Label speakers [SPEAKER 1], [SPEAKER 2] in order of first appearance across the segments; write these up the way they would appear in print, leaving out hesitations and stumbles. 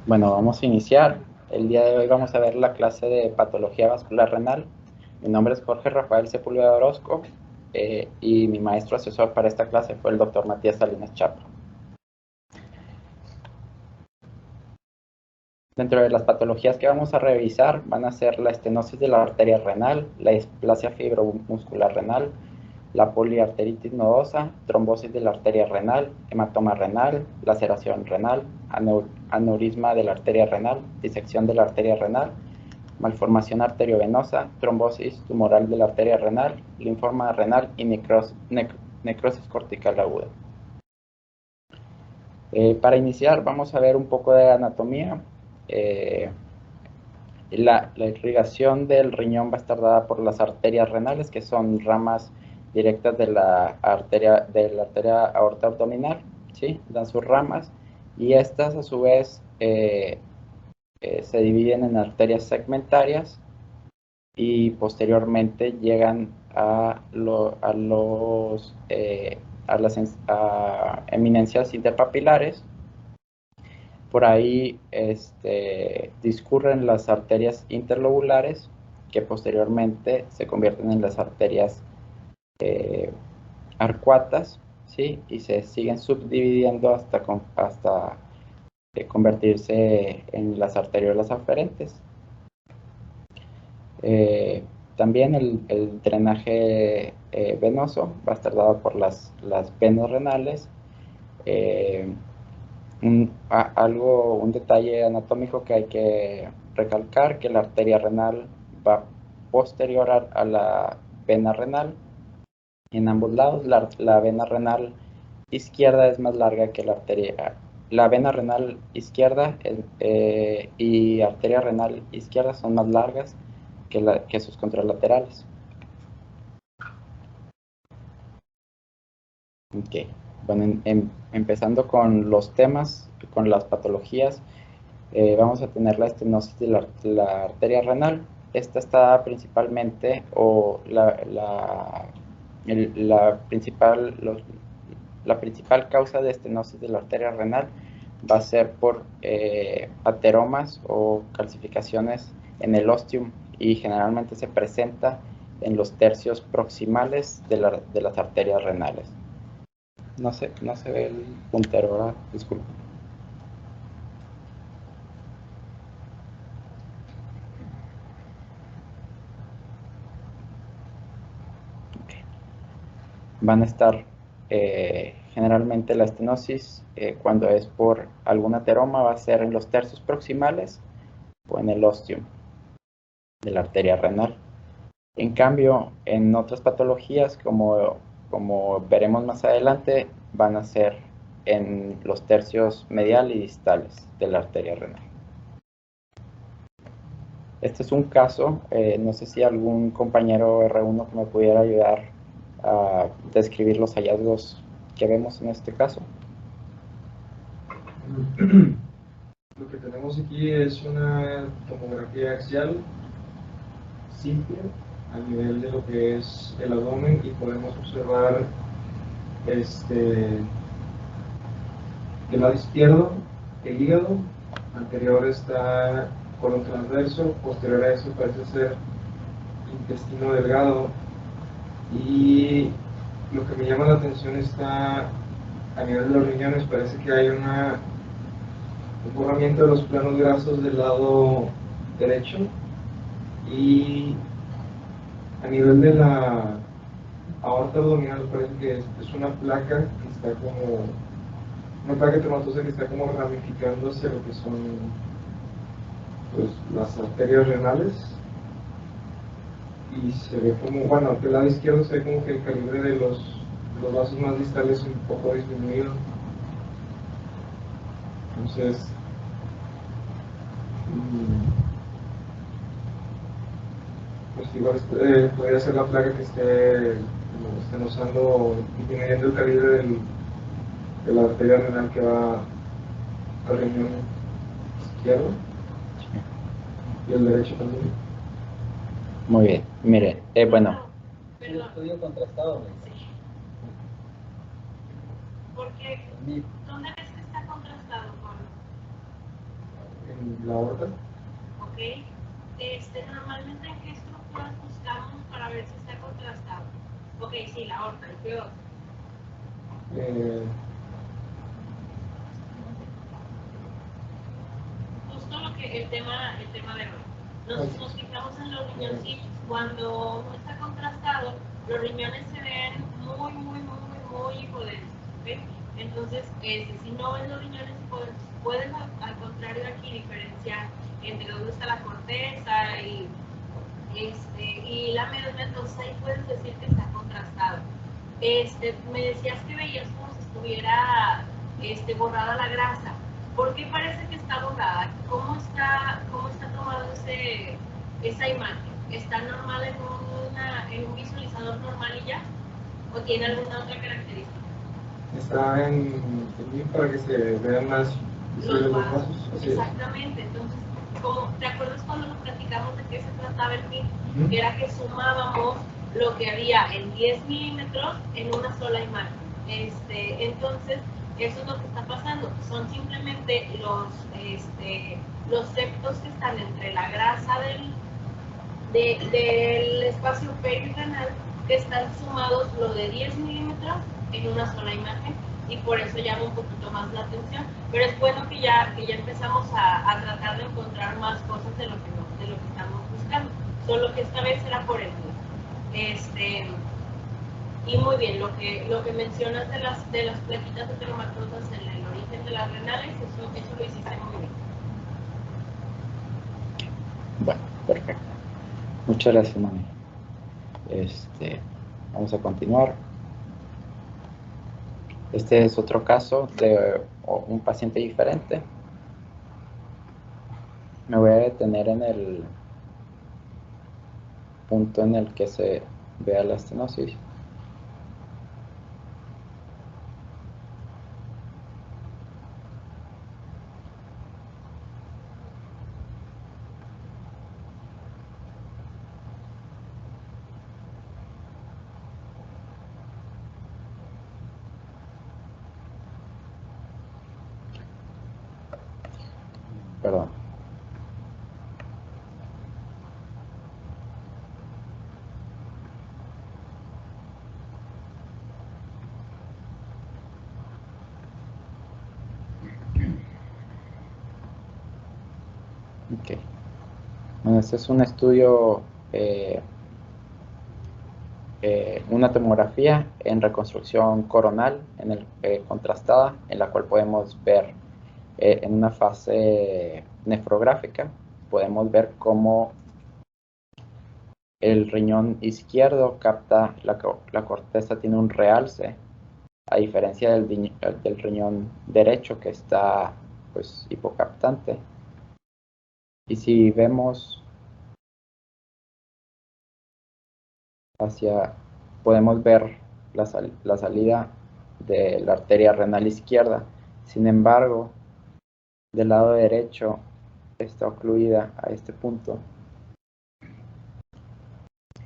[SPEAKER 1] Bueno, vamos a iniciar. El día de hoy vamos a ver la clase de patología vascular renal. Mi nombre es Jorge Rafael Sepúlveda Orozco y mi maestro asesor para esta clase fue el doctor Matías Salinas Chapa. Dentro de las patologías que vamos a revisar van a ser la estenosis de la arteria renal, la displasia fibromuscular renal, la poliarteritis nodosa, trombosis de la arteria renal, hematoma renal, laceración renal, aneurisma de la arteria renal, disección de la arteria renal, malformación arteriovenosa, trombosis tumoral de la arteria renal, linfoma renal y necrosis cortical aguda. Para iniciar vamos a ver un poco de anatomía. La irrigación del riñón va a estar dada por las arterias renales, que son ramas directas de la arteria aorta abdominal, ¿sí? Dan sus ramas y estas a su vez se dividen en arterias segmentarias y posteriormente llegan a las eminencias interpapilares. Por ahí discurren las arterias interlobulares, que posteriormente se convierten en las arterias arcuatas, ¿sí? Y se siguen subdividiendo hasta convertirse en las arteriolas aferentes. También el drenaje venoso va a estar dado por las venas renales. Un detalle anatómico que hay que recalcar, que la arteria renal va posterior a la vena renal. En ambos lados, la vena renal izquierda es más larga que la arteria. La vena renal izquierda y arteria renal izquierda son más largas que sus contralaterales. Okay. Bueno, empezando con los temas, con las patologías, vamos a tener la estenosis de la arteria renal. Esta está principalmente, o la principal causa de estenosis de la arteria renal va a ser por ateromas o calcificaciones en el ostium, y generalmente se presenta en los tercios proximales de las arterias renales. No se ve el puntero, ¿verdad? Disculpa. Van a estar generalmente la estenosis, cuando es por algún ateroma, va a ser en los tercios proximales o en el ostium de la arteria renal. En cambio, en otras patologías, como veremos más adelante, van a ser en los tercios medial y distales de la arteria renal. Este es un caso, no sé si algún compañero R1 me pudiera ayudar a describir los hallazgos que vemos en este caso.
[SPEAKER 2] Lo que tenemos aquí es una tomografía axial simple a nivel de lo que es el abdomen, y podemos observar del lado izquierdo el hígado, anterior está colon transverso, posterior a eso parece ser intestino delgado, y lo que me llama la atención está a nivel de los riñones. Parece que hay un borramiento de los planos grasos del lado derecho, y a nivel de la aorta abdominal parece que es una placa que está como una placa tromatosa que está como ramificando hacia lo que son, pues, las arterias renales, y se ve como, bueno, del lado izquierdo se ve como que el calibre de los vasos más distales es un poco disminuido. Entonces, pues igual podría ser la placa que estén usando, disminuyendo el calibre de la arteria renal que va al riñón izquierdo y el derecho también.
[SPEAKER 1] Muy bien, mire, bueno.
[SPEAKER 3] El estudio contrastado, ¿no?
[SPEAKER 4] Sí. Porque, ¿dónde ves que está contrastado, Pablo?
[SPEAKER 2] en la aorta.
[SPEAKER 4] Ok. Normalmente, ¿en qué estructuras buscamos para ver si está contrastado? Ok, sí, la aorta, ¿y qué otro? Justo lo que el tema de hoy. Nos fijamos en los riñoncitos. Cuando no está contrastado, los riñones se ven muy impodentos. ¿Okay? Entonces, si no ven los riñones impodentos, pueden al contrario aquí diferenciar entre dónde está la corteza y la médula. Entonces ahí puedes decir que está contrastado. Me decías que veías como si estuviera borrada la grasa. ¿Por qué parece que está borrada? ¿Cómo está tomado esa imagen? ¿Está normal en un visualizador normal y ya? ¿O tiene alguna otra característica?
[SPEAKER 2] Está en para que se vean más
[SPEAKER 4] los vasos. Exactamente. Entonces, ¿te acuerdas cuando nos platicamos de qué se trataba el PIN? Que era que sumábamos lo que había en 10 milímetros en una sola imagen. Entonces, eso es lo que está pasando. Son simplemente los septos que están entre la grasa del espacio perirenal, que están sumados lo de 10 milímetros en una sola imagen, y por eso llama un poquito más la atención. Pero es bueno que ya empezamos a tratar de encontrar más cosas de lo que estamos buscando. Solo que esta vez era por el mundo. Y muy bien, lo que mencionas de las plaquitas heteromatosas en el origen de las renales, eso lo hiciste muy bien.
[SPEAKER 1] Bueno, perfecto. Muchas gracias, Mami. Vamos a continuar. Este es otro caso de un paciente diferente. Me voy a detener en el punto en el que se vea la estenosis. Perdón. Ok. Bueno, este es un estudio, una tomografía en reconstrucción coronal contrastada, en la cual podemos ver en una fase nefrográfica, podemos ver cómo el riñón izquierdo capta, la corteza tiene un realce, a diferencia del riñón derecho, que está pues hipocaptante. Y si vemos podemos ver la salida de la arteria renal izquierda. Sin embargo, del lado derecho está ocluida a este punto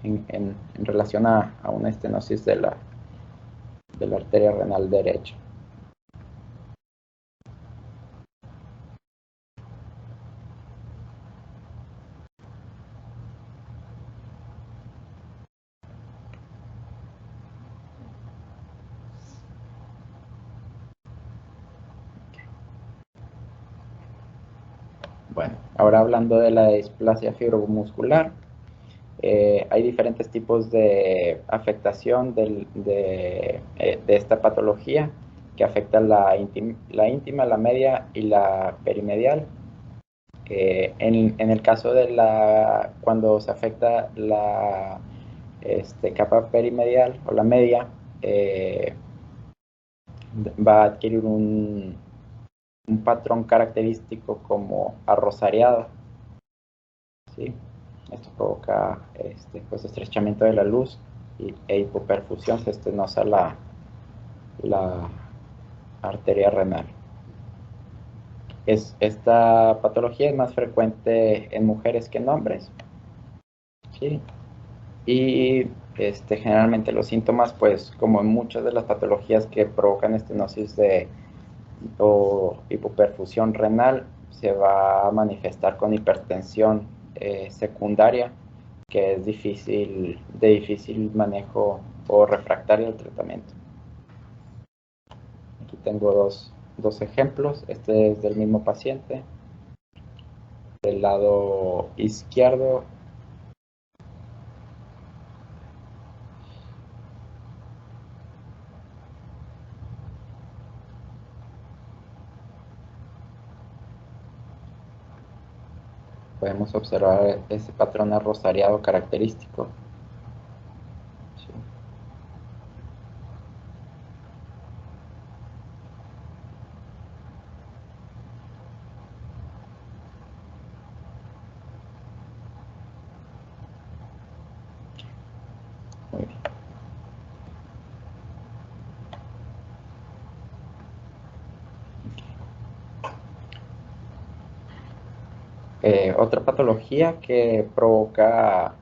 [SPEAKER 1] en relación a una estenosis de la arteria renal derecha. Bueno, ahora hablando de la displasia fibromuscular, hay diferentes tipos de afectación de esta patología que afecta la íntima, la media y la perimedial. En el caso de cuando se afecta la capa perimedial o la media, va a adquirir un patrón característico como arrosariado, ¿sí? Esto provoca pues, estrechamiento de la luz e hipoperfusión, se estenosa la arteria renal. Esta patología es más frecuente en mujeres que en hombres, ¿sí? Y generalmente los síntomas, pues como en muchas de las patologías que provocan estenosis o hipoperfusión renal, se va a manifestar con hipertensión secundaria, que es de difícil manejo o refractaria al tratamiento. Aquí tengo dos ejemplos. Este es del mismo paciente. Del lado izquierdo podemos observar ese patrón arrosariado característico. Sí. Muy bien. Otra patología que provoca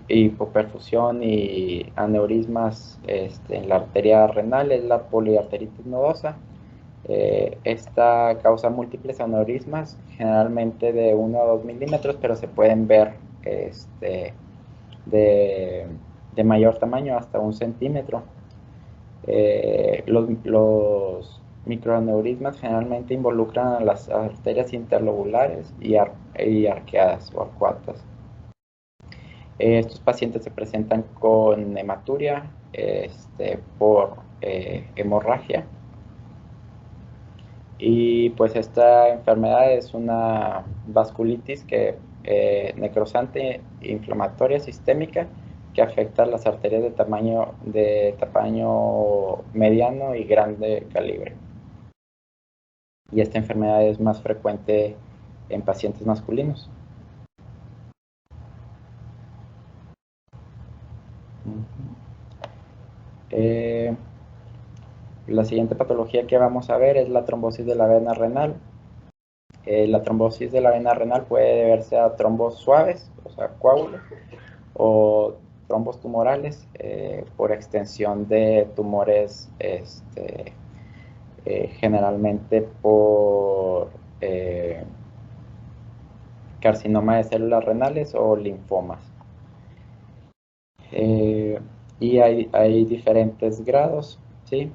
[SPEAKER 1] hipoperfusión y aneurismas en la arteria renal es la poliarteritis nodosa. Esta causa múltiples aneurismas, generalmente de 1 a 2 milímetros, pero se pueden ver de mayor tamaño, hasta 1 centímetro. Los microaneurismas generalmente involucran a las arterias interlobulares y arqueadas o arcuatas. Estos pacientes se presentan con hematuria por hemorragia, y pues esta enfermedad es una vasculitis necrosante inflamatoria sistémica que afecta a las arterias de tamaño mediano y grande calibre. Y esta enfermedad es más frecuente en pacientes masculinos. La siguiente patología que vamos a ver es la trombosis de la vena renal. La trombosis de la vena renal puede deberse a trombos suaves, o sea, coágulos, o trombos tumorales por extensión de tumores, generalmente por carcinoma de células renales o linfomas. Y hay diferentes grados, ¿sí?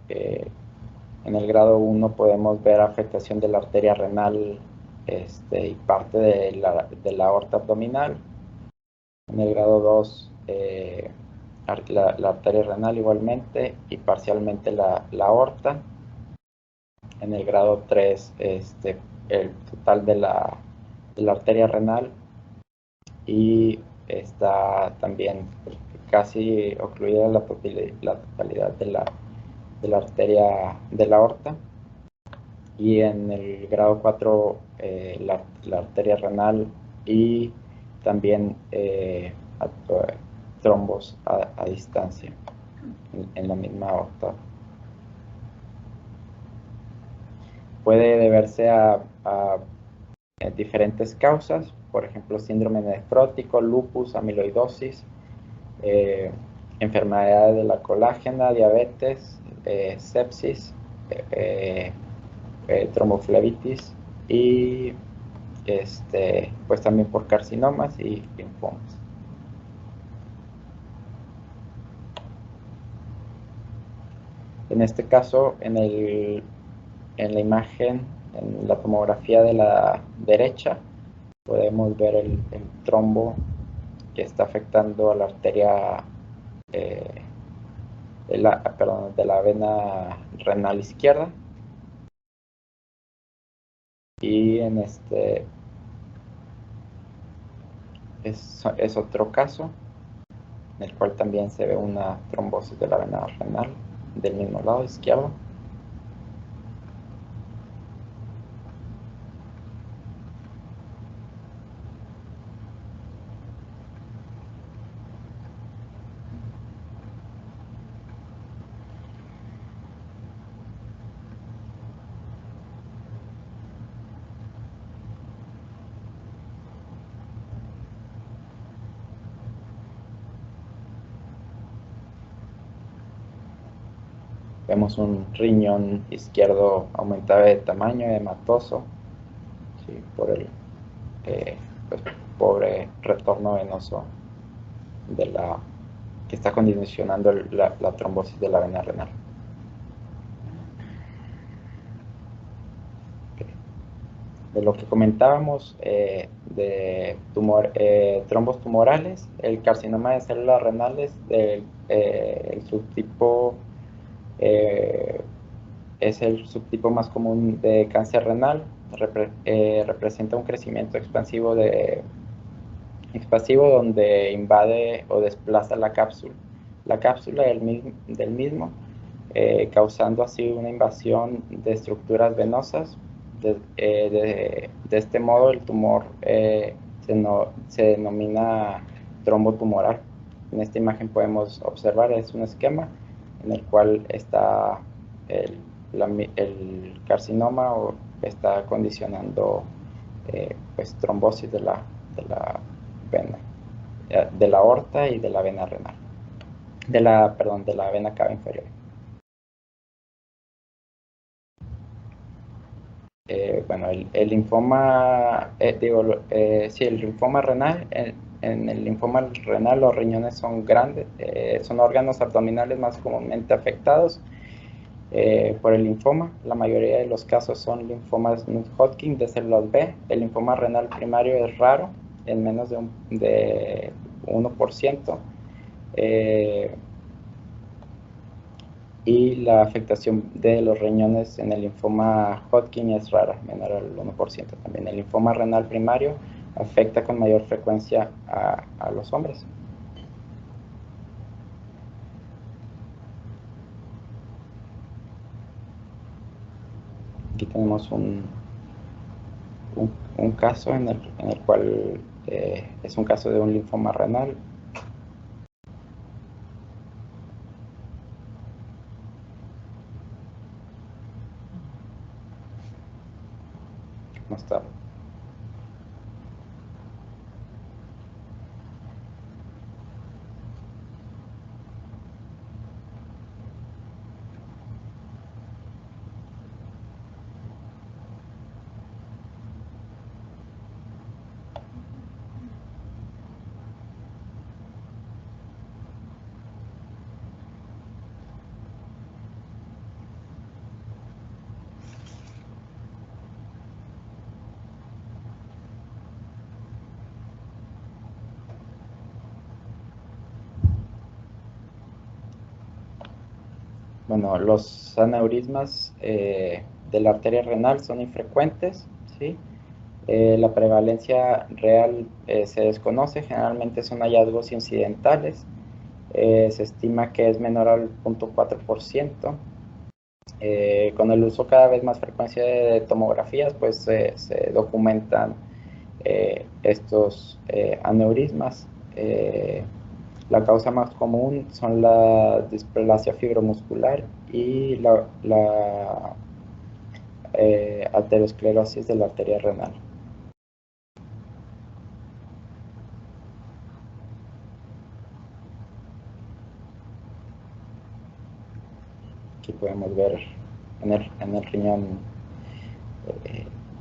[SPEAKER 1] En el grado 1 podemos ver afectación de la arteria renal y parte de la aorta abdominal. En el grado 2, la arteria renal igualmente y parcialmente la aorta. En el grado 3, el total de la arteria renal, y está también casi ocluida la totalidad de la arteria de la aorta. Y en el grado 4, la arteria renal y también trombos a distancia en la misma aorta. Puede deberse a diferentes causas, por ejemplo, síndrome nefrótico, lupus, amiloidosis, enfermedades de la colágena, diabetes, sepsis, tromboflebitis y pues también por carcinomas y linfomas. En este caso, en la imagen, en la tomografía de la derecha, podemos ver el trombo que está afectando a la arteria de la vena renal izquierda. Y en es otro caso en el cual también se ve una trombosis de la vena renal del mismo lado izquierdo. Vemos un riñón izquierdo aumentado de tamaño, hematoso, ¿sí? Por el pues, pobre retorno venoso que está condicionando la trombosis de la vena renal. De lo que comentábamos de trombos tumorales, el carcinoma de células renales, el subtipo es el subtipo más común de cáncer renal, representa un crecimiento expansivo donde invade o desplaza la cápsula del mismo, causando así una invasión de estructuras venosas. De este modo el tumor se denomina trombo tumoral. En esta imagen podemos observar, es un esquema en el cual está el carcinoma o está condicionando pues trombosis de la vena, de la aorta y de la vena renal, de la vena cava inferior. Bueno, el linfoma, el linfoma renal, en el linfoma renal los riñones son grandes, son órganos abdominales más comúnmente afectados por el linfoma. La mayoría de los casos son linfomas Hodgkin de células B. El linfoma renal primario es raro, en menos de 1%. Y la afectación de los riñones en el linfoma Hodgkin es rara, menor al 1% también. El linfoma renal primario afecta con mayor frecuencia a los hombres. Aquí tenemos un caso en el cual es un caso de un linfoma renal. No está. Bueno, los aneurismas de la arteria renal son infrecuentes, ¿sí? La prevalencia real se desconoce, generalmente son hallazgos incidentales, se estima que es menor al 0.4%. Con el uso cada vez más frecuente de tomografías, pues se documentan estos aneurismas. La causa más común son la displasia fibromuscular y la aterosclerosis de la arteria renal. Aquí podemos ver en el riñón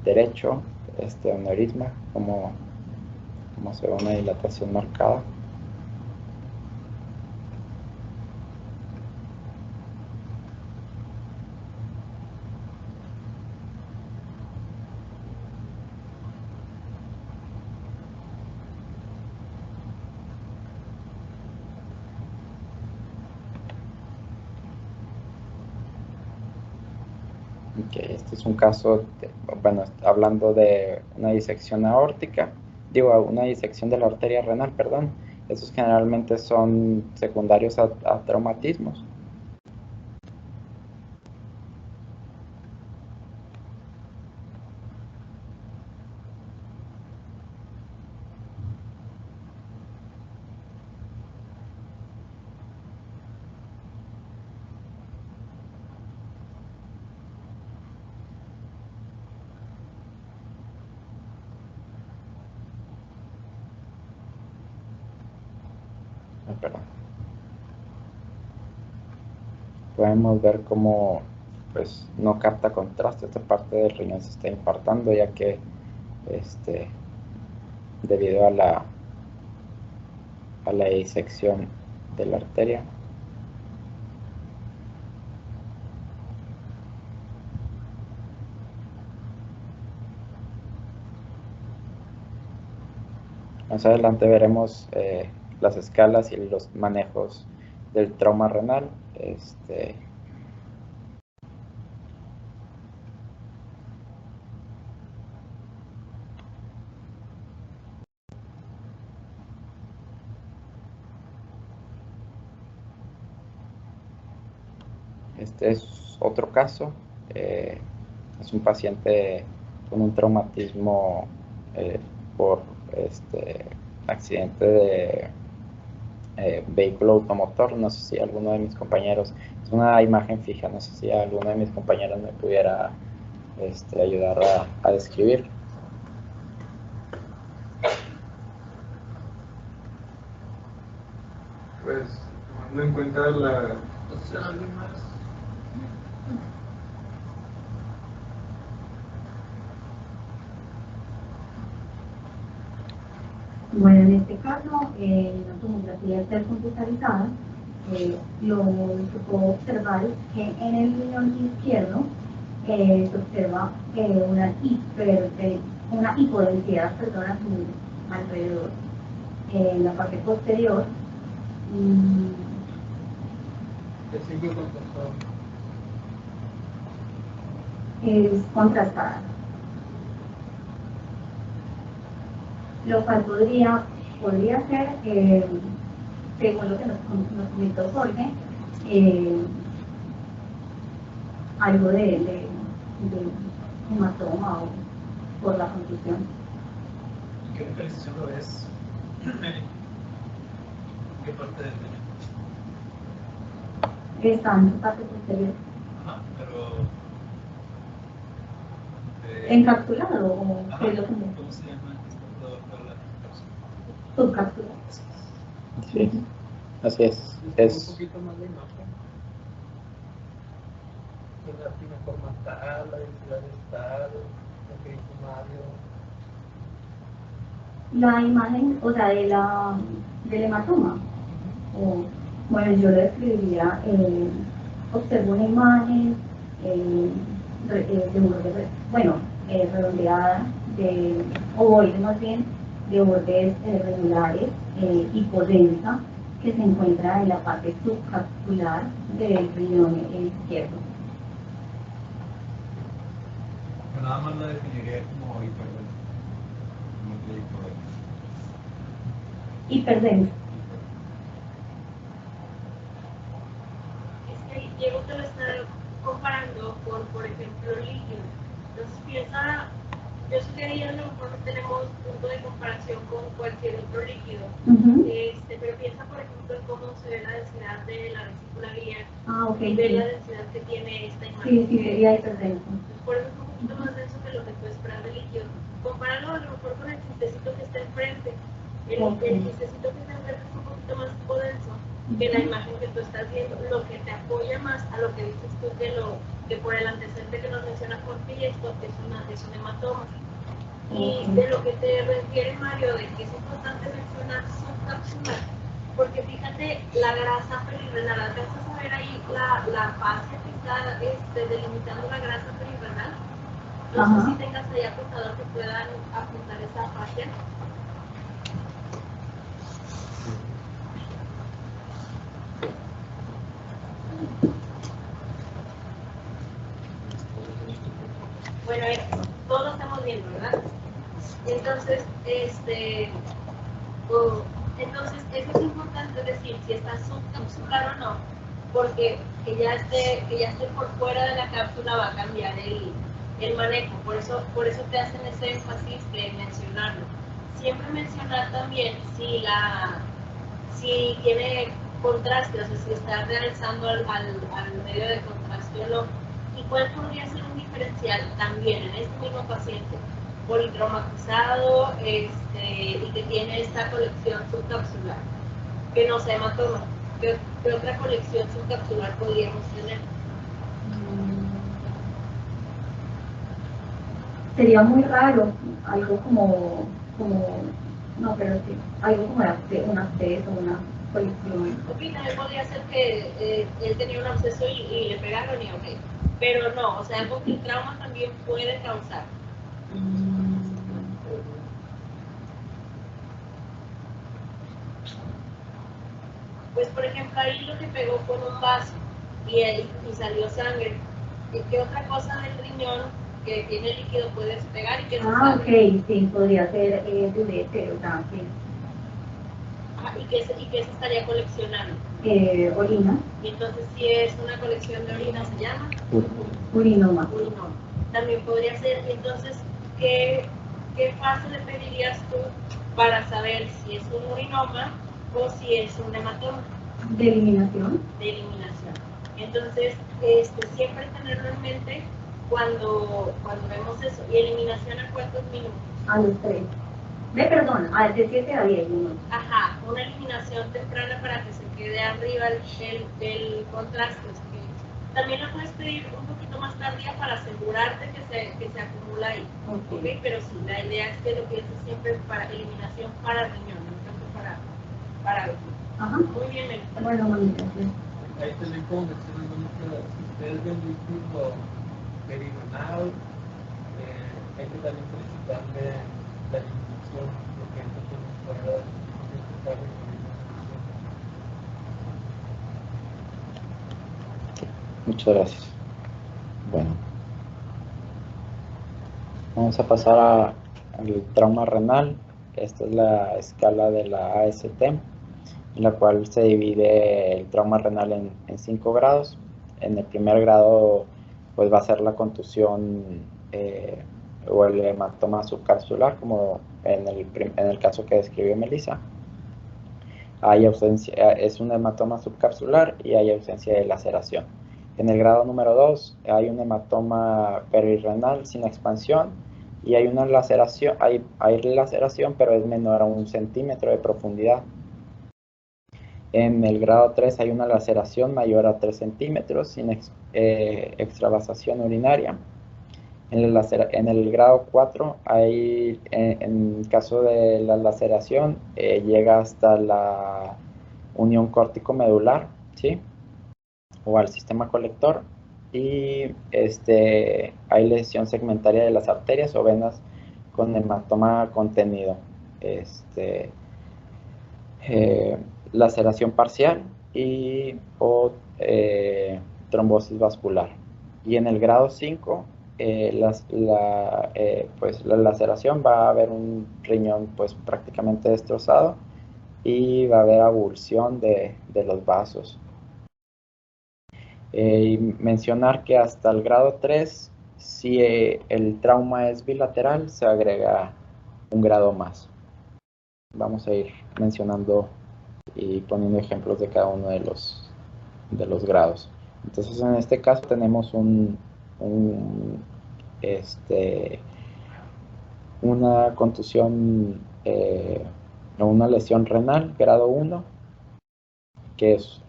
[SPEAKER 1] derecho este aneurisma, como se ve una dilatación marcada. Okay, este es un caso, hablando de una disección aórtica, una disección de la arteria renal, perdón. Esos generalmente son secundarios a traumatismos. Perdón. podemos ver cómo pues no capta contraste. Esta parte del riñón se está infartando, ya que debido a la disección de la arteria. Más adelante veremos las escalas y los manejos del trauma renal. Este es otro caso. Es un paciente con un traumatismo por accidente de vehículo automotor. No sé si alguno de mis compañeros, es una imagen fija, no sé si alguno de mis compañeros me pudiera ayudar a describir.
[SPEAKER 2] Pues tomando en cuenta la...
[SPEAKER 5] Bueno, en este caso, la tomografía está computarizada. Lo que puedo observar es que en el riñón izquierdo se observa una hipodensidad, alrededor. En la parte posterior, es contrastada, lo cual podría ser, según lo que nos comentó Jorge, algo de hematoma o por la contusión.
[SPEAKER 3] ¿Qué localización lo ves? ¿Qué parte del riñón?
[SPEAKER 5] Está en su parte posterior.
[SPEAKER 3] Ajá, pero...
[SPEAKER 5] ¿Encapsulado o qué es lo que me...
[SPEAKER 3] ¿Cómo se llama? Toda la cápsula.
[SPEAKER 5] Subcapsulado.
[SPEAKER 1] Sí, así es.
[SPEAKER 6] Un poquito más de imagen. La fina formatada, la densidad de estado, lo que dijo Mario.
[SPEAKER 5] La imagen, o sea, del hematoma. Bueno, yo lo describiría, observo una imagen redondeada, de ovoide más bien, de bordes regulares, hipodensa, que se encuentra en la parte subcapsular del riñón izquierdo.
[SPEAKER 3] Nada más la definiría como
[SPEAKER 5] Hiperdensa.
[SPEAKER 4] Es que Diego te lo está comparando por ejemplo, líquido. Entonces piensa, yo sugeriría, a lo mejor no tenemos punto de comparación con cualquier otro líquido, pero piensa, por ejemplo, en cómo se ve la densidad de la vesícula biliar y ve la densidad que tiene esta imagen.
[SPEAKER 5] Sí, sería hiperdensa.
[SPEAKER 4] Por eso es un poquito más denso que lo que tú esperas de líquido. Compáralo a lo mejor con el cistecito que está enfrente. El cistecito que está enfrente es un poquito más tipo denso que la imagen que tú estás viendo, lo que te apoya más a lo que dices tú, que por el antecedente que nos menciona Jorge, esto es un hematoma. Y de lo que te refiere Mario, de que es importante mencionar subcapsular, porque fíjate, la grasa perirenal, alcanzas a ver ahí la fascia que está delimitando la grasa perirenal. No sé si tengas ahí apuntador que puedan apuntar esa fascia. Bueno, todos lo estamos viendo, ¿verdad? Entonces, entonces eso es importante decir si está subcapsular o no, porque que ya esté por fuera de la cápsula va a cambiar el manejo. Por eso te hacen ese énfasis de mencionarlo. Siempre mencionar también si tiene contraste, o sea, si está realzando al medio de contraste o no. ¿Y cuál podría ser un diferencial también en este mismo paciente? Politraumatizado y que tiene esta colección subcapsular, que no se hematoma. ¿qué otra colección subcapsular podríamos tener?
[SPEAKER 5] Sería muy raro, algo no, pero sí, algo como un acceso, una colección.
[SPEAKER 4] Ok, también podría ser que él tenía un absceso y le pegaron y ok. Pero no, o sea, algo que el trauma también puede causar. Pues por ejemplo ahí lo que pegó con un vaso y salió sangre. ¿Y qué otra cosa del riñón que tiene líquido puedes pegar y que se
[SPEAKER 5] Ah,
[SPEAKER 4] sale?
[SPEAKER 5] ok, sí, podría ser diuréter, o sea, sí.
[SPEAKER 4] ¿Y qué se estaría coleccionando?
[SPEAKER 5] Orina,
[SPEAKER 4] Y entonces si es una colección de orina se llama
[SPEAKER 5] urinoma.
[SPEAKER 4] urinoma. También podría ser, y entonces, ¿qué fase le pedirías tú para saber si es un urinoma o si es un hematoma?
[SPEAKER 5] De eliminación.
[SPEAKER 4] De eliminación. Entonces, siempre tenerlo en mente cuando vemos eso. ¿Y eliminación a cuántos minutos?
[SPEAKER 5] A los 3. Perdón, de 7 a 10 minutos.
[SPEAKER 4] Ajá, una eliminación temprana para que se quede arriba el contraste. También lo puedes pedir un poquito más tardía para asegurarte que se acumula ahí. Okay. Pero sí, la idea es que lo pienses siempre para eliminación para riñón, no tanto para
[SPEAKER 5] Ajá.
[SPEAKER 4] Muy bien, Melissa.
[SPEAKER 5] Bueno, manita, sí.
[SPEAKER 6] Ahí también como mencionan mucho, si ustedes ven líquido perigonal, hay que también solicitarle la eliminación, porque entonces nos puede dar
[SPEAKER 1] Muchas gracias. Bueno, vamos a pasar al trauma renal. Esta es la escala de la AST, en la cual se divide el trauma renal en 5 grados. En el primer grado pues va a ser la contusión o el hematoma subcapsular, como en el caso que describió Melissa. Hay ausencia, es un hematoma subcapsular y hay ausencia de laceración. En el grado número 2 hay un hematoma perirrenal sin expansión y hay una laceración, hay laceración, pero es menor a 1 centímetro de profundidad. En el grado 3 hay una laceración mayor a 3 centímetros sin extravasación urinaria. En el grado 4, hay, en caso de la laceración, llega hasta la unión córtico-medular, ¿sí? O al sistema colector. Y hay lesión segmentaria de las arterias o venas con hematoma contenido. Laceración parcial o trombosis vascular. Y en el grado 5, pues la laceración va a haber un riñón pues prácticamente destrozado y va a haber abulsión de los vasos. Y mencionar que hasta el grado 3, si el trauma es bilateral, se agrega un grado más. Vamos a ir mencionando y poniendo ejemplos de cada uno de los grados. Entonces, en este caso tenemos una contusión o una lesión renal, grado 1, que es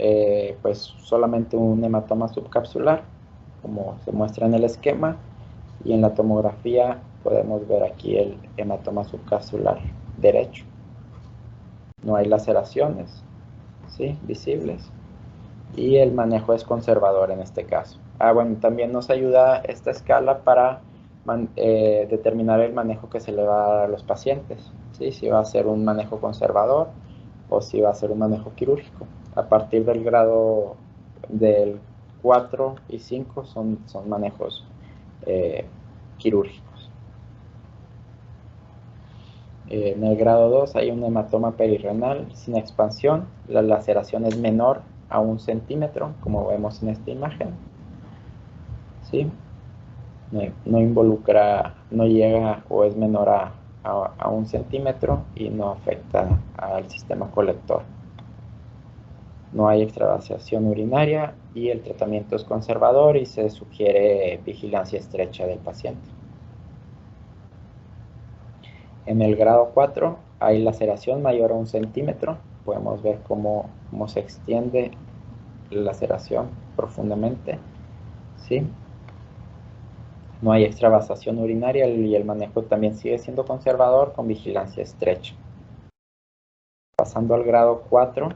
[SPEAKER 1] pues solamente un hematoma subcapsular, como se muestra en el esquema, y en la tomografía podemos ver aquí el hematoma subcapsular derecho. No hay laceraciones, ¿sí? Visibles. Y el manejo es conservador en este caso. Bueno, también nos ayuda esta escala para determinar el manejo que se le va a dar a los pacientes, ¿sí? Si va a ser un manejo conservador o si va a ser un manejo quirúrgico. A partir del grado del 4 y 5 son manejos quirúrgicos. En el grado 2 hay un hematoma perirrenal sin expansión. La laceración es menor a 1 centímetro, como vemos en esta imagen. ¿Sí? No involucra, no llega o es menor a 1 centímetro y no afecta al sistema colector. No hay extravasación urinaria y el tratamiento es conservador y se sugiere vigilancia estrecha del paciente. En el grado 4 hay laceración mayor a 1 centímetro. Podemos ver cómo se extiende laceración profundamente, ¿sí? No hay extravasación urinaria y el manejo también sigue siendo conservador con vigilancia estrecha. Pasando al grado 4,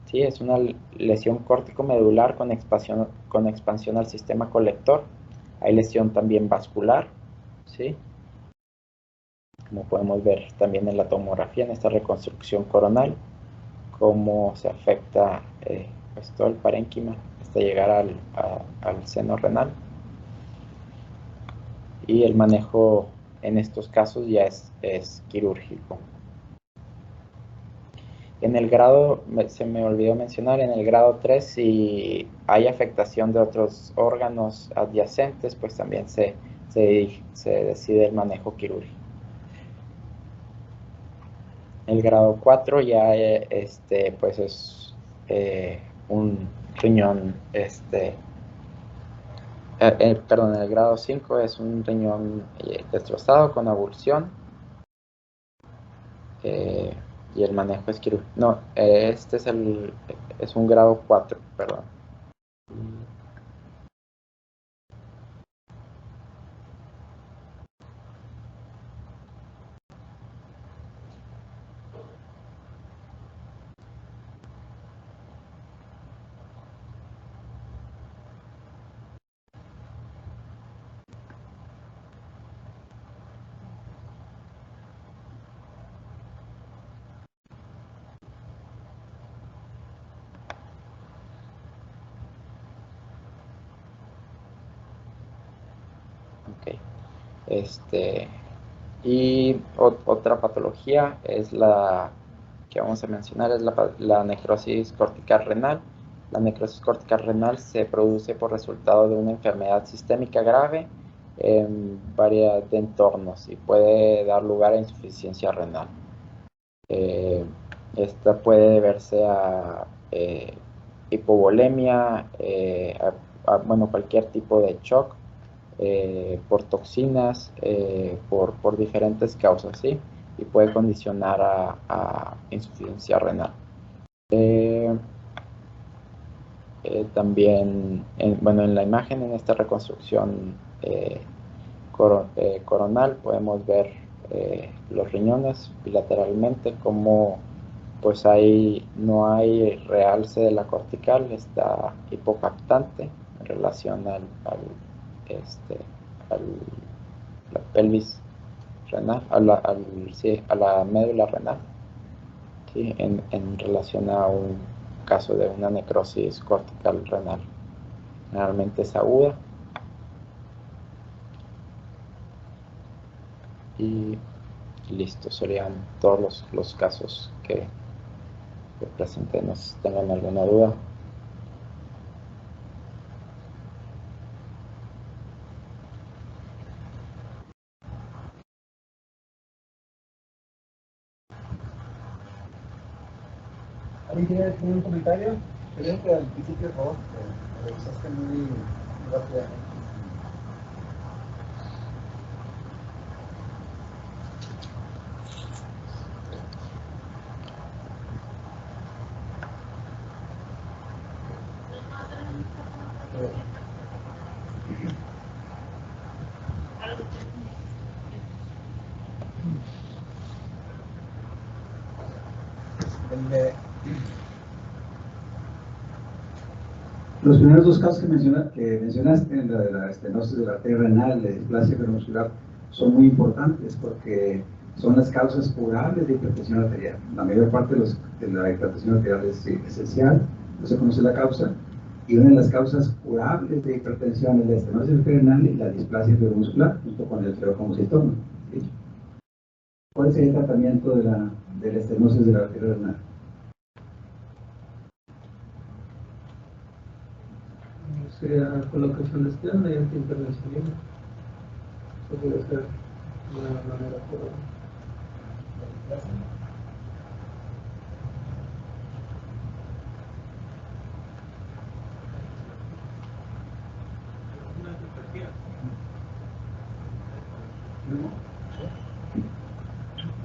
[SPEAKER 1] ¿sí? Es una lesión córtico-medular con expansión al sistema colector. Hay lesión también vascular, ¿sí? Como podemos ver también en la tomografía, en esta reconstrucción coronal, cómo se afecta pues todo el parénquima hasta llegar al seno renal. Y el manejo en estos casos ya es quirúrgico. En el grado, se me olvidó mencionar, en el grado 3, si hay afectación de otros órganos adyacentes, pues también se decide el manejo quirúrgico. El grado 4 ya pues es un riñón, perdón, el grado 5 es un riñón destrozado con avulsión. Y el manejo es quirúrgico. No, este es un grado 4, perdón. Ok. Y otra patología es la que vamos a mencionar, es la necrosis cortical renal. La necrosis cortical renal se produce por resultado de una enfermedad sistémica grave en varios entornos y puede dar lugar a insuficiencia renal. Esta puede deberse a hipovolemia, bueno, cualquier tipo de shock, por toxinas, por diferentes causas, ¿sí? Y puede condicionar a insuficiencia renal. También, bueno, en la imagen, en esta reconstrucción coronal, podemos ver los riñones bilateralmente, como pues no hay realce de la cortical, está hipocaptante en relación a la pelvis renal, a la médula renal, ¿sí? En relación a un caso de una necrosis cortical renal. Generalmente es aguda. Y listo, serían todos los casos que presenté. No sé si tengan alguna duda.
[SPEAKER 7] ¿Alguien quiere hacer un comentario? Creo que al principio vos revisaste muy rápidamente. Los primeros dos casos que mencionaste, la de la estenosis de la arteria renal, la displasia fibromuscular, son muy importantes porque son las causas curables de hipertensión arterial. La mayor parte de la hipertensión arterial es esencial, no se conoce la causa, y una de las causas curables de hipertensión es la estenosis de la arteria renal y la displasia fibromuscular, junto con el fleocomocitoma. ¿Sí? ¿Cuál sería el tratamiento de la estenosis de la arteria renal?
[SPEAKER 6] Sería colocación de estén mediante intervencionismo. Eso puede ser una manera por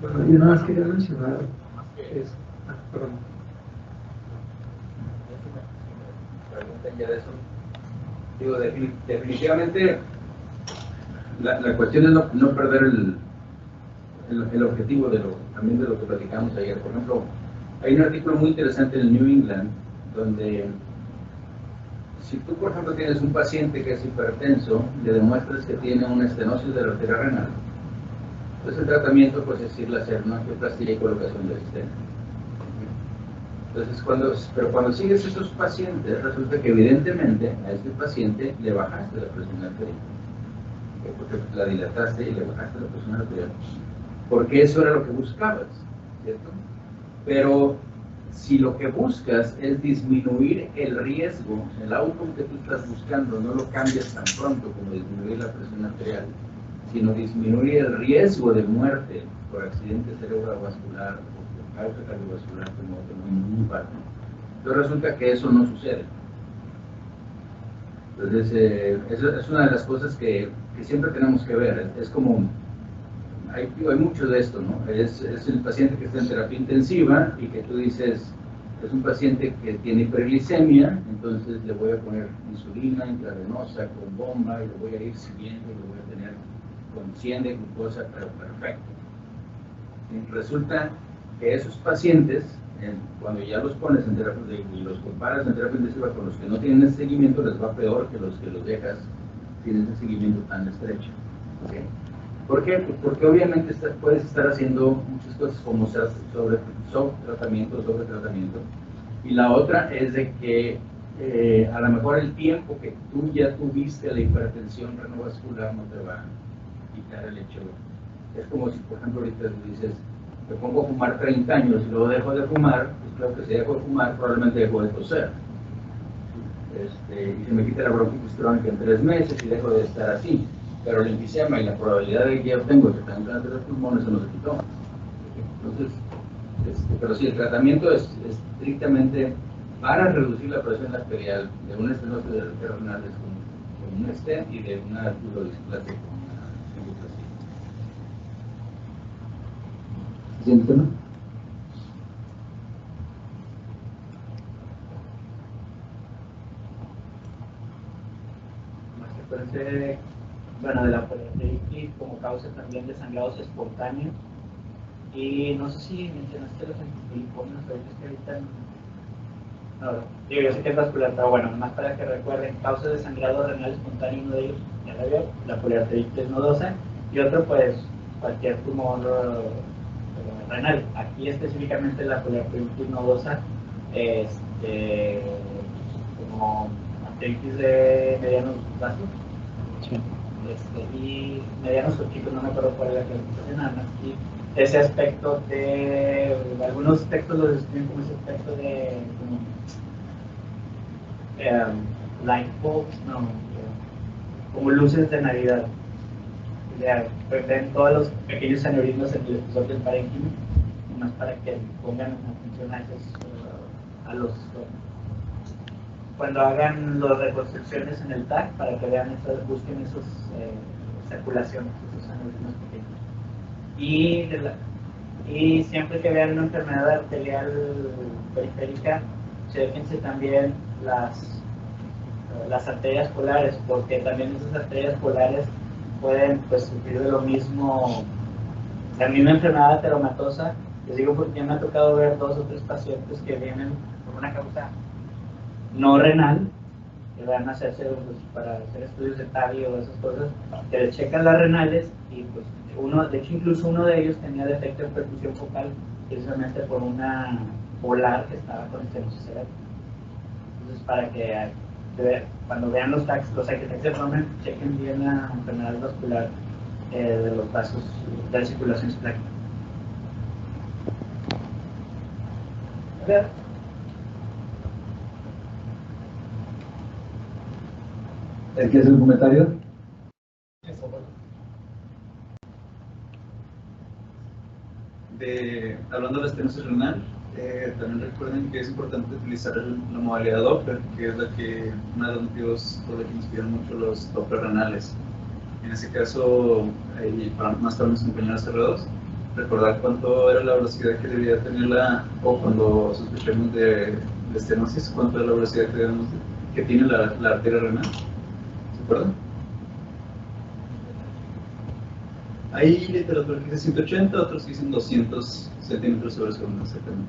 [SPEAKER 6] Bueno, yo nada más quería mencionar perdón.
[SPEAKER 8] cuentan ya de eso. Digo, definitivamente la cuestión es no perder el objetivo también de lo que platicamos ayer. Por ejemplo, hay un artículo muy interesante en el New England donde si tú, por ejemplo, tienes un paciente que es hipertenso, le demuestras que tiene una estenosis de la arteria renal, pues el tratamiento pues es irle a hacer una angioplastia y colocación de stent. Entonces, cuando sigues esos pacientes, resulta que evidentemente a este paciente le bajaste la presión arterial, porque la dilataste y le bajaste la presión arterial, porque eso era lo que buscabas, ¿cierto? Pero si lo que buscas es disminuir el riesgo, el outcome que tú estás buscando, no lo cambias tan pronto como disminuir la presión arterial, sino disminuir el riesgo de muerte por accidente cerebrovascular o por causa cardiovascular como un infarto. Entonces resulta que eso no sucede. Entonces, eso es una de las cosas que siempre tenemos que ver. Es como, hay mucho de esto, ¿no? Es el paciente que está en terapia intensiva y que tú dices, es un paciente que tiene hiperglicemia, entonces le voy a poner insulina intravenosa con bomba y lo voy a ir siguiendo y lo voy a tener con 100 de glucosa, pero perfecto. Y resulta que esos pacientes, cuando ya los pones en terapia y los comparas en terapia intensiva con los que no tienen ese seguimiento, les va peor que los dejas sin ese seguimiento tan estrecho. ¿Sí? ¿Por qué? Pues porque obviamente puedes estar haciendo muchas cosas como sobre tratamiento, y la otra es de que a lo mejor el tiempo que tú ya tuviste la hipertensión renovascular no te va a quitar el hecho. Es como si, por ejemplo, ahorita dices, me pongo a fumar 30 años y luego dejo de fumar, pues claro que si dejo de fumar probablemente dejo de toser. Y se me quita la bronquitis crónica en 3 meses y dejo de estar así. Pero el enfisema y la probabilidad de que yo tengo que tenga cáncer de pulmón, eso no se quitó. Entonces, pero sí, el tratamiento es estrictamente para reducir la presión arterial de una estenosis de la arteria renal con un stent y de una urodisplasia con una angioplastia.
[SPEAKER 7] ¿Siguiente tema?
[SPEAKER 9] Más que parece, bueno, de la poliarteritis como causa también de sangrados espontáneos. Y no sé si mencionaste los antipolipomios, ahorita no, digo, yo sé que es vascular, pero bueno, más para que recuerden, causas de sangrado renal espontáneo, uno de ellos, ya lo vio, la poliarteritis nodosa, y otro, pues, cualquier tumor renal. Aquí específicamente la poliarteritis nodosa, como arteritis de medianos vasos,
[SPEAKER 1] Sí.
[SPEAKER 9] Y medianos o chicos, no me acuerdo cuál es la clasificación, nada más. Y ese aspecto de, algunos textos lo describen como ese aspecto de light bulbs, no, como luces de Navidad. Pues ven todos los pequeños aneurismas en el espesor del parénquima, más para que pongan atención a esos, a los, cuando hagan las reconstrucciones en el TAC, para que vean busquen esos circulaciones, esos aneurismas pequeños. Y siempre que vean una enfermedad arterial periférica, chéquense también las arterias polares, porque también esas arterias polares pueden, pues, sufrir de lo mismo, la misma enfermedad ateromatosa. Les digo porque ya me ha tocado ver 2 o 3 pacientes que vienen por una causa no renal, que van a hacerse, pues, para hacer estudios de TAVI o esas cosas, que les checan las renales y, pues, de hecho incluso uno de ellos tenía defecto de perfusión focal precisamente por una polar que estaba con estenosis cerebral. Entonces, para que cuando vean los TACs, los arquitectos de Roman, chequen bien la enfermedad vascular de los vasos de la circulación esplácnica.
[SPEAKER 7] ¿El que es el comentario?
[SPEAKER 3] Hablando de la estenosis renal, también recuerden que es importante utilizar la modalidad Doppler, que es uno de los motivos por los que inspiran mucho los Doppler renales. En ese caso, más para mis compañeros R2, recordar cuánto era la velocidad que debía tener o cuando sospechemos de estenosis, cuánto era la velocidad que debemos que tiene la arteria renal. ¿Se acuerdan? Hay literatura que dice 180, otros dicen 200 centímetros sobre segundo exactamente.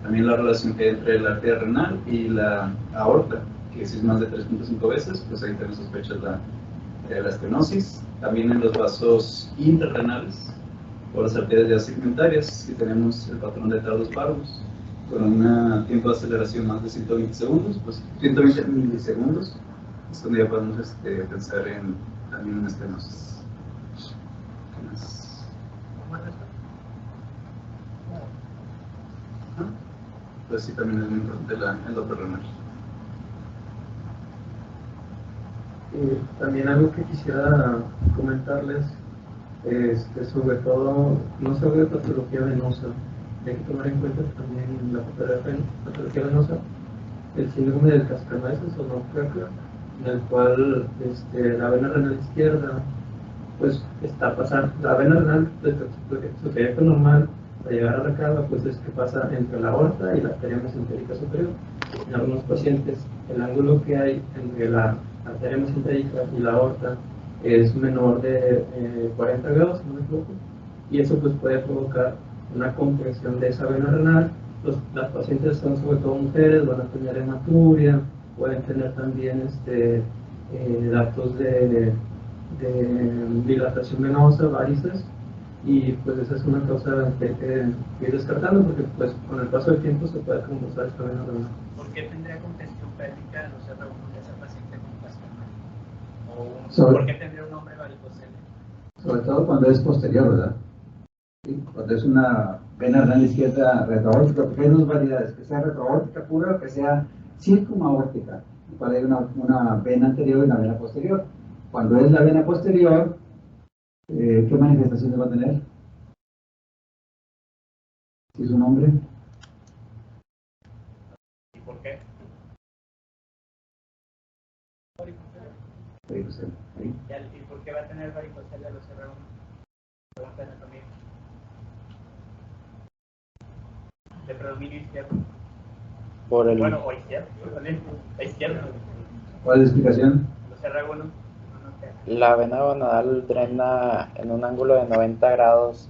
[SPEAKER 3] También la relación que hay entre la arteria renal y la aorta, que si es más de 3.5 veces, pues ahí tenemos sospechas de la estenosis. También en los vasos intrarrenales o las arterias ya segmentarias, si tenemos el patrón de Tardos Parvus con un tiempo de aceleración más de 120 segundos, pues 120 milisegundos, es donde ya podemos pensar también en estenosis. ¿Qué más? Pues sí, también es muy importante el Doppler renal.
[SPEAKER 10] También algo que quisiera comentarles, sobre todo, no sobre patología venosa, hay que tomar en cuenta también la patología venosa, el síndrome del cascanueces o Nutcracker, en el cual la vena renal izquierda pues está pasando, la vena renal, su trayecto normal para llegar a la cava pues es que pasa entre la aorta y la arteria mesentérica superior. En algunos pacientes el ángulo que hay entre la arteria mesentérica y la aorta es menor de 40 grados, si no me equivoco, y eso pues puede provocar una compresión de esa vena renal. Las pacientes son sobre todo mujeres, van a tener hematuria, pueden tener también datos de dilatación venosa, varices, y pues esa es una causa que hay que ir descartando porque pues con el paso del tiempo se puede trombosar esta vena renal.
[SPEAKER 9] ¿Por qué tendría congestión pélvica en los R1 de esa paciente con cascanueces? ¿Por qué tendría un nombre varicocele?
[SPEAKER 7] Sobre todo cuando es posterior, ¿verdad? ¿Sí? Cuando es una vena renal izquierda retroaórtica, porque hay dos variedades, que sea retroaórtica pura o que sea circumaórtica, en la cual hay una vena anterior y una vena posterior. Cuando es la vena posterior, ¿qué manifestaciones va a tener? ¿Sí es un nombre?
[SPEAKER 9] ¿Y por qué?
[SPEAKER 7] Varicocele. ¿Sí?
[SPEAKER 9] ¿Y por qué va a tener varicocele a los R1? La anatomía. De predominio izquierdo. Bueno, o izquierdo. La izquierda.
[SPEAKER 7] ¿Cuál es la explicación?
[SPEAKER 9] Los R1.
[SPEAKER 1] La vena gonadal drena en un ángulo de 90 grados,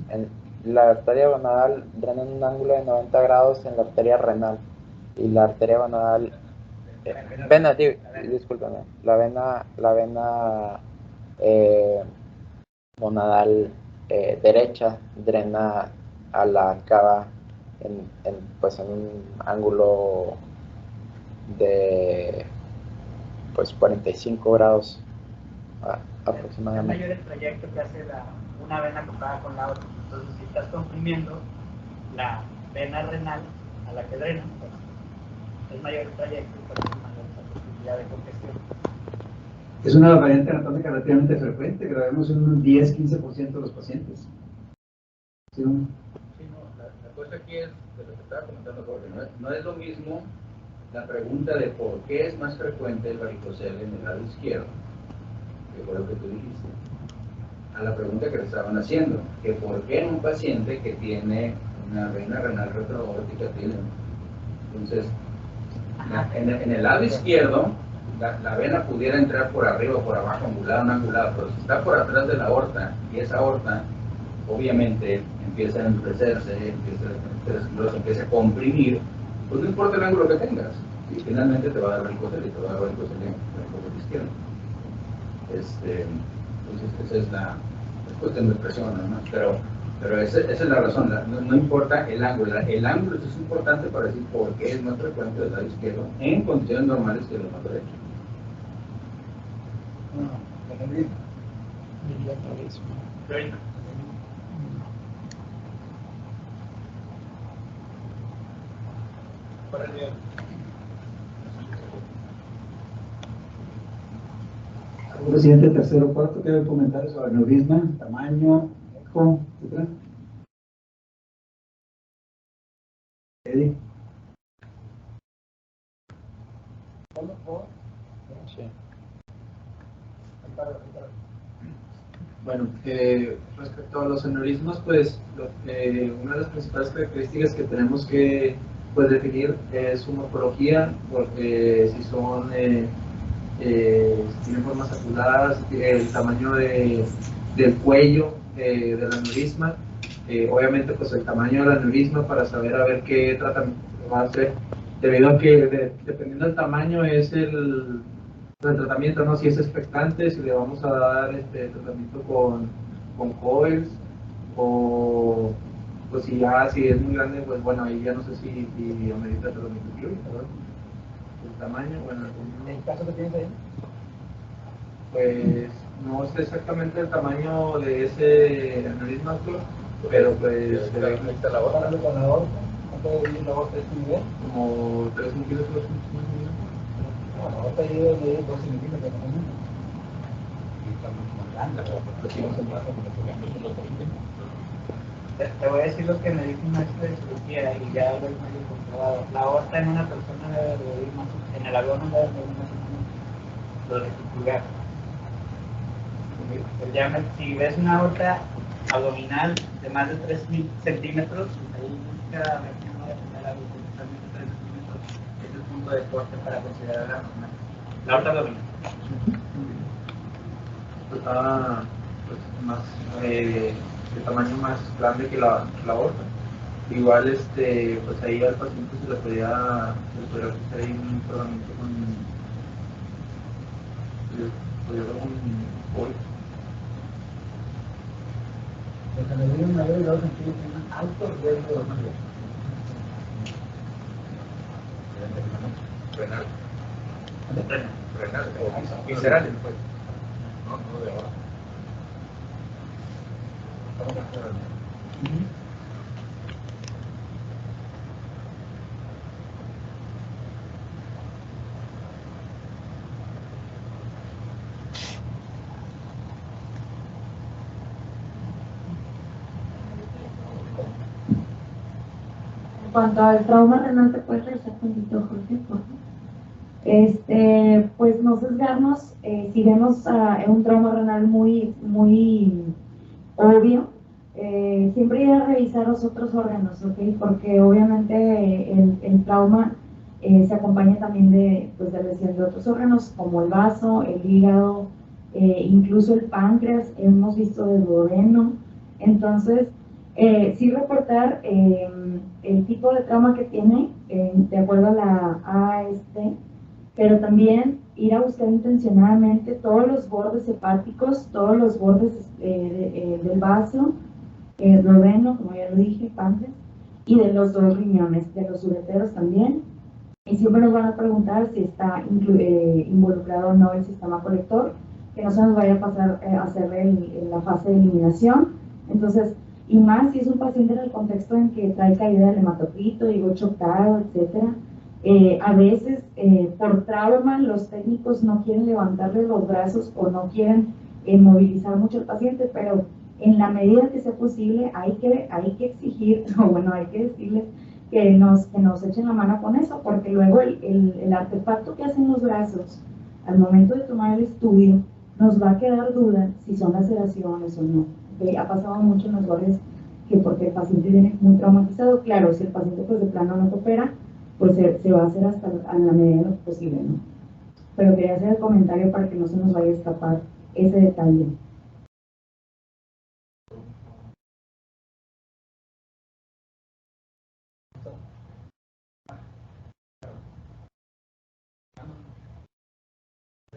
[SPEAKER 1] la arteria gonadal drena en un ángulo de 90 grados en la arteria renal, y la arteria gonadal, discúlpame, la vena gonadal derecha drena a la cava pues en un ángulo de pues 45 grados aproximadamente.
[SPEAKER 9] Es mayor el trayecto que hace una vena comparada con la otra. Entonces, si estás comprimiendo la vena renal a la que drena, pues es mayor el trayecto y por eso es mayor la posibilidad de congestión.
[SPEAKER 7] Es una variante anatómica relativamente frecuente, que la vemos en un 10-15% de los pacientes. ¿Sí?
[SPEAKER 8] Sí, no, la cosa aquí es de lo que estaba comentando Jorge, no es lo mismo la pregunta de por qué es más frecuente el varicocele en el lado izquierdo, que fue lo que tú dijiste, a la pregunta que le estaban haciendo, que por qué en un paciente que tiene una vena renal retroaórtica tiene. Entonces, en el lado izquierdo, la vena pudiera entrar por arriba o por abajo, angulada o no angulada, pero si está por atrás de la aorta, y esa aorta obviamente empieza a endurecerse, empieza a comprimir, pues no importa el ángulo que tengas, y finalmente te va a dar varicocele y te va a dar varicocele en el izquierdo. Entonces esa es la cuestión de presión, ¿no? Pero esa es la razón, no importa el ángulo eso es importante para decir por qué es más frecuente del lado izquierdo en condiciones normales que el lado derecho.
[SPEAKER 7] Presidente, tercero, cuarto, ¿qué comentarios sobre neurisma, tamaño, eco, etcétera? Eddie.
[SPEAKER 1] Sí.
[SPEAKER 6] Bueno, respecto a los aneurismas, pues una de las principales características que tenemos que
[SPEAKER 10] pues definir su morfología, porque si son si tienen formas aculadas, el tamaño del cuello del aneurisma, obviamente pues el tamaño del aneurisma para saber a ver qué tratamiento va a hacer, debido a que dependiendo del tamaño es el tratamiento, ¿no? Si es expectante, si le vamos a dar tratamiento con coils, o pues si es muy grande, pues bueno, ahí ya no sé si amerita tratamiento quirúrgico, ¿verdad? El tamaño, bueno,
[SPEAKER 6] ¿El caso que tienes ahí?
[SPEAKER 10] pues no sé exactamente el tamaño de ese aneurisma, pero pues
[SPEAKER 6] Ahí está la aorta, con la aorta. ¿Cuánto de la aorta es tu nivel?
[SPEAKER 10] como 3 centímetros.
[SPEAKER 6] No, la aorta llega de 2 centímetros. Y está mucho más grande, pero si no se pasa,
[SPEAKER 9] te voy a decir lo que me dijo un maestro de cirugía y ya lo he medio comprobado. La aorta en una persona debe de ir más, en el abdomen debe de ir más o menos lo reticular. El diámetro, si ves una aorta abdominal de más de 3 centímetros, ahí busca a ver si no debe tener algo de 3 centímetros. Es el punto de corte para considerar la normal. La aorta abdominal.
[SPEAKER 10] Está pues, más de tamaño más grande que la aorta. Igual pues ahí al paciente se le podría hacer ahí un tratamiento con coil.
[SPEAKER 6] Los aneurismas mayores de 2 centímetros tienen alto riesgo de muerte.
[SPEAKER 8] Renal.
[SPEAKER 6] Renal.
[SPEAKER 8] Visceral.
[SPEAKER 6] No de ahora.
[SPEAKER 5] En cuanto al trauma renal, ¿te puedes revisar tantito, Jorge, por favor? Pues no sesgarnos, si vemos un trauma renal muy obvio, siempre ir a revisar los otros órganos, ¿ok? Porque obviamente el trauma se acompaña también de lesión de otros órganos, como el vaso, el hígado, incluso el páncreas, hemos visto de duodeno. Entonces, sí reportar el tipo de trauma que tiene, de acuerdo a la AST, pero también ir a buscar intencionadamente todos los bordes hepáticos, todos los bordes del vaso, duodeno, como ya lo dije, páncreas, y de los 2 riñones, de los ureteros también. Y siempre nos van a preguntar si está involucrado o no el sistema colector, que no se nos vaya a pasar a hacerle la fase de eliminación. Entonces, y más si es un paciente en el contexto en que trae caída del hematocrito, hígado chocado, etcétera. A veces, por trauma, los técnicos no quieren levantarle los brazos o no quieren movilizar mucho al paciente, pero en la medida que sea posible hay que exigir, hay que decirles que nos echen la mano con eso, porque luego el artefacto que hacen los brazos al momento de tomar el estudio nos va a quedar duda si son laceraciones o no. Ha pasado mucho en los goles que porque el paciente viene muy traumatizado, claro, si el paciente pues de plano no coopera, pues se va a hacer hasta a la medida de lo posible, ¿no? Pero quería hacer el comentario para que no se nos vaya a escapar ese detalle.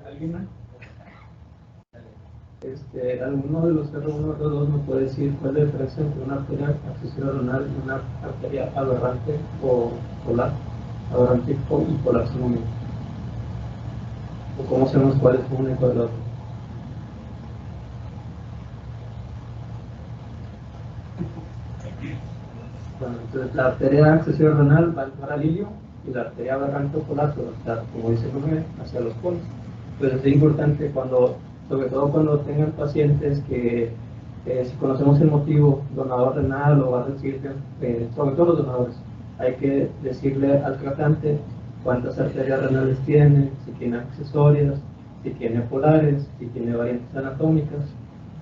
[SPEAKER 6] ¿Alguien más?
[SPEAKER 10] ¿Alguno de los R1 o R2 me puede decir cuál es la diferencia entre una arteria accesible renal y una arteria aberrante o polar? Aberrante y polar son lo mismo. ¿O cómo sabemos cuál es uno y cuál es el otro? Bueno, entonces la arteria accesible renal va a entrar al ilio y la arteria aberrante o polar se va a estar, como dice el nombre, hacia los polos. Entonces es importante sobre todo cuando tengan pacientes que si conocemos el motivo, donador renal o va a decir, sobre todo los donadores, hay que decirle al tratante cuántas arterias renales tiene, si tiene accesorias, si tiene polares, si tiene variantes anatómicas.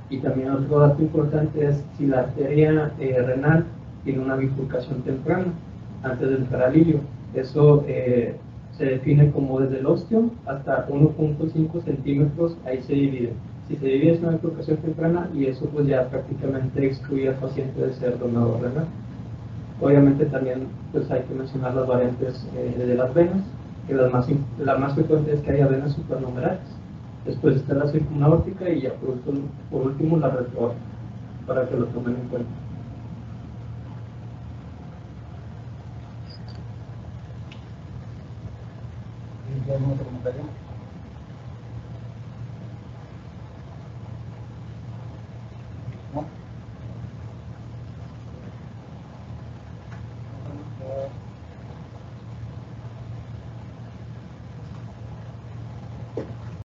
[SPEAKER 10] Y también otro dato importante es si la arteria renal tiene una bifurcación temprana. antes de entrar al ilio. Eso se define como desde el osteo hasta 1.5 centímetros, ahí se divide. Si se divide es una bifurcación temprana y eso pues ya prácticamente excluye al paciente de ser donador renal. Obviamente también pues hay que mencionar las variantes de las venas, que la más frecuente es que haya venas supranumerales. Después está la circunaórtica y ya por último la retroaórtica, para que lo tomen en cuenta.
[SPEAKER 11] ¿Algún otro comentario? ¿No?